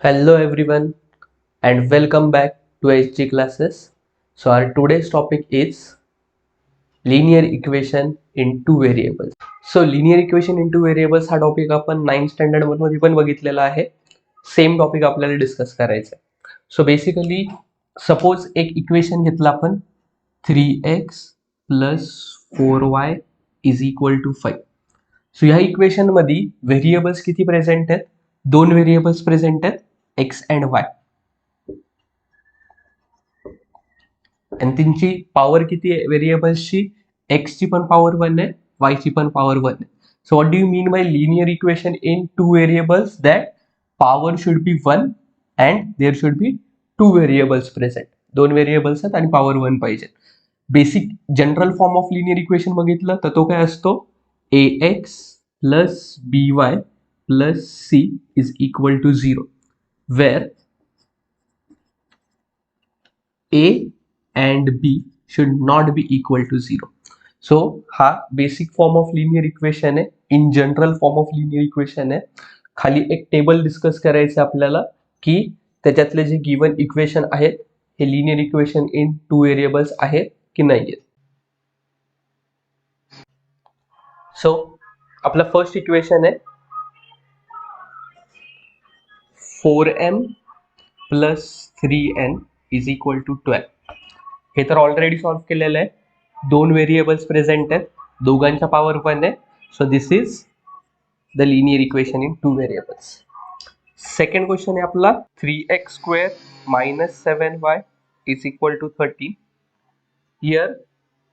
Hello everyone and welcome back to HG classes. So our today's topic is linear equation in two variables. So linear equation in two variables हा topic आपण 9th standard मध्ये पण बघितलेला आहे. Same topic आपल्याला discuss करायचा आहे. So basically suppose एक इक्वेशन घेतलं आपण 3x plus 4y is equal to 5. So ह्या इक्वेशन मध्ये व्हेरिएबल्स किती प्रेझेंट आहेत? दोन व्हेरिएबल्स प्रेझेंट आहेत x अँड y. आणि त्यांची पॉवर किती आहे व्हेरिएबल्सची? x ची पण पॉवर 1 आहे, y ची पण पॉवर 1 आहे. So what do you mean by linear equation in two variables? That power should be 1 and there should be two variables present. दोन व्हेरिएबल्स आहेत आणि पॉवर 1 पाहिजे. Basic general form of linear equation बघितलं तर तो काय असतो? ax plus by plus c is equal to 0, where a and b should not be equal to 0. So हा basic form of linear equation आहे. In general form of linear equation आहे. खाली एक टेबल डिस्कस करायचं आपल्याला की त्याच्यातले जे गिवन इक्वेशन आहेत हे linear equation in two variables आहेत की नाही आहेत. सो आपला फर्स्ट इक्वेशन आहे 4m plus 3n is equal to 12. हे तर ऑलरेडी सॉल्व्ह केलेलं आहे. दोन व्हेरिएबल्स प्रेझेंट आहेत, दोघांच्या पॉवर 1 आहे. So this is the linear equation in two variables. Second question आहे आपला 3x square minus 7y is equal to 13. Here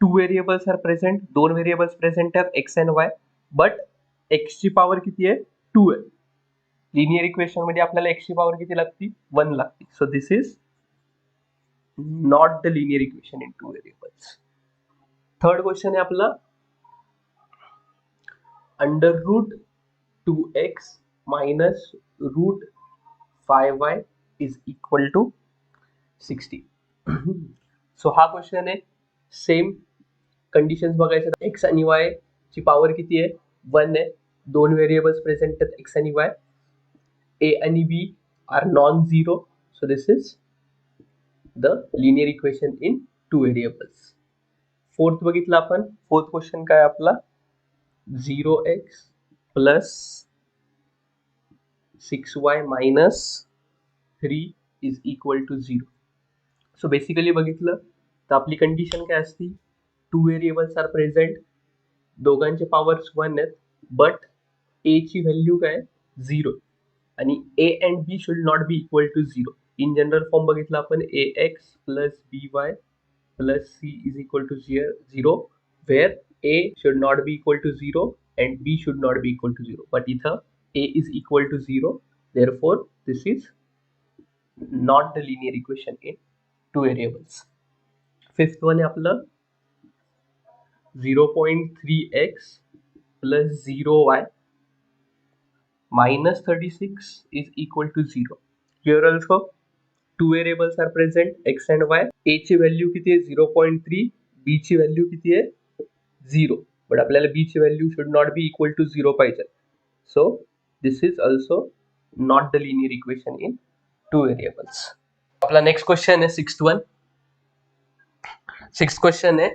two variables are present, दोन व्हेरिएबल्स प्रेझेंट आहेत x and y, but x ची power किती आहे? 2 आहे. Linear equation मध्ये आपल्याला x ची पॉवर किती लागते? 1 लागते. So this is not the linear equation in two variables. Third question आहे आपला under root 2x minus root 5y is equal to 60. So हा क्वेश्चन आहे. सेम कंडिशन्स बघायचं. x आणि y ची पॉवर किती आहे? 1 आहे. दोन व्हेरिएबल्स प्रेझेंट आहेत x आणि y. a आणि b are non zero. So this is the linear equation in two variables. Fourth बघितलं आपण. फोर्थ क्वेश्चन काय आपला 0x plus 6y minus 3 is equal to 0. So basically बघितलं तर आपली कंडिशन काय असती? टू व्हेरिएबल्स आर प्रेझेंट, दोघांचे पॉवर्स 1 आहेत, बट a ची व्हॅल्यू काय? 0 आणि a and b should not be equal to 0. In general form बघितलं आपण ax plus by plus c is equal to 0, where a should not be equal to 0 and b should not be equal to 0. But इथं a is equal to 0, therefore this is not the linear equation in two variables. Fifth one आहे आपलं 0.3x plus 0y minus 36 is equal to 0. Here also two variables are present x and y. a ची value किती आहे? 0.3. b ची value किती आहे? 0. But आपल्याला b ची value should not be equal to 0 पाहिजे. So this is also not the linear equation in two variables. आपला नेक्स्ट क्वेश्चन आहे सिक्स्थ वन. सिक्स्थ क्वेश्चन आहे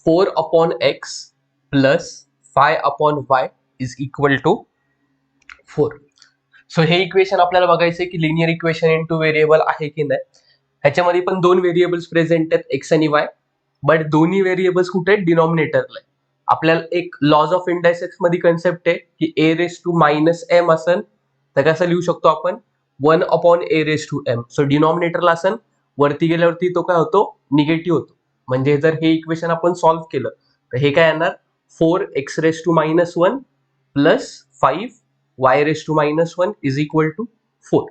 4 upon x plus 5 upon y is equal to 4. So हे equation आपल्याला बघायचं आहे की linear equation in two variable आहे की नाही. ह्याच्यामध्ये पण दोन व्हेरिएबल्स प्रेझेंट आहेत x आणि y, बट दोन्ही व्हेरिएबल्स कुठे आहेत? डिनॉमिनेटरला. आपल्याला एक लॉज ऑफ इंडायसेक्स मध्ये कन्सेप्ट आहे की a raise to minus m असन तर कसं लिहू शकतो आपण? 1 upon a raise to m. So डिनॉमिनेटरला असन, वरती गेल्यावरती तो काय होतो? निगेटिव्ह होतो. म्हणजे जर हे इक्वेशन आपण सॉल्व्ह केलं तर हे काय येणार? 4x raise to minus 1 plus 5 y raise to minus 1 is equal to 4.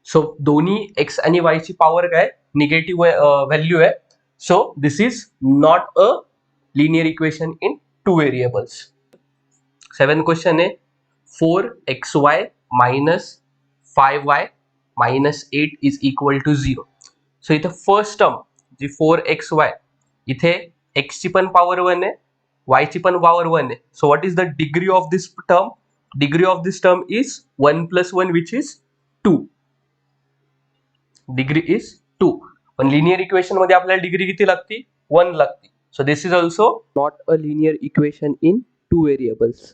So दोन्ही x आणि y ची पॉवर काय? निगेटिव्ह व्हॅल्यू आहे. So this is not a linear equation in two variables. Seven question आहे 4xy minus 5y minus 8 is equal to 0. So इथे first term जी 4xy, इथे x ची पण पॉवर 1 आहे, y ची पण पॉवर 1 आहे. So what is the degree of this term? Degree of this term is 1 plus 1, which is 2. Degree is 2. पण लिनियर इक्वेशन मध्ये आपल्याला डिग्री किती लागते? 1 लागते. So this is also not a linear equation in 2 variables.